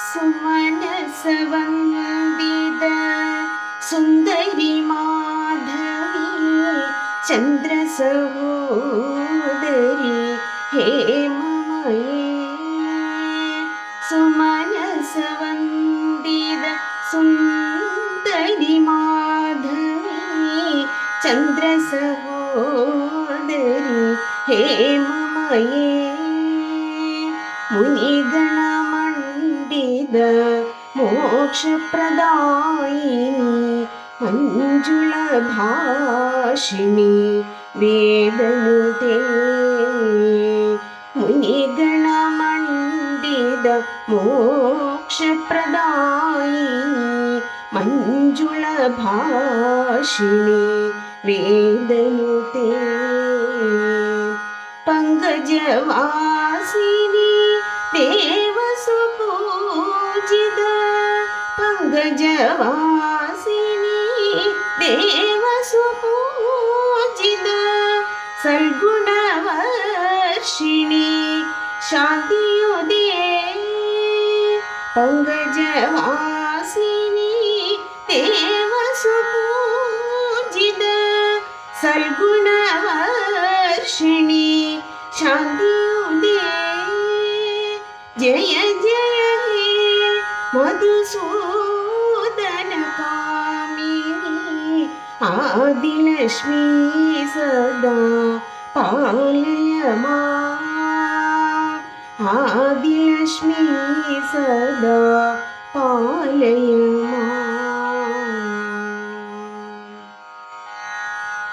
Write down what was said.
ಸುಮನಸವಂದಿದ ಸುಂದರಿ ಮಾಧವಿ ಚಂದ್ರ ಸಹೋದರಿ ಹೇಮಮಯೇ. ಸುಮನಸವಂದಿದ ಸುಂದರಿ ಮಾಧವಿ ಚಂದ್ರ ಸಹೋದರಿ ಹೇಮಮಯೇ. ಮುನಿಗಣ ಮಂಡಿದ ಮೋಕ್ಷ ಪ್ರದಾಯಿನಿ ಮಂಜುಳ ಭಾಷಿಣಿ ವೇದನುತೆ. ಮುನಿಗಣ ಮಂಡಿದ ಮೋಕ್ಷ ಪ್ರದಾಯಿನಿ ಮಂಜುಳ ಭಾಷಿಣಿ ವೇದನುತೆ. ಪಂಕಜವಾಸಿನಿ ದೇವಸುಪೂಜಿತ ಪಂಕಜವಾಸಿನಿ ದೇವಸುಪೂಜಿತ ಸಲ್ಗುಣವರ್ಷಿಣಿ ಶಾಂತಿಯುದೇ. ಪಂಕಜವಾಸಿನಿ ದೇವಸುಪೂಜಿತ ಸಲ್ಗುಣವರ್ಷಿಣಿ ಶಾಂತಿಯುದೇ. ಜಯ ಜಯ ಹೇ ಮಧುಸೂದನ ಕಾಮಿನಿ ಆದಿಲಕ್ಷ್ಮೀ ಸದಾ ಪಾಲಯ ಮಾಂ. ಆದಿಲಕ್ಷ್ಮೀ ಸದಾ ಪಾಲಯ ಮಾಂ.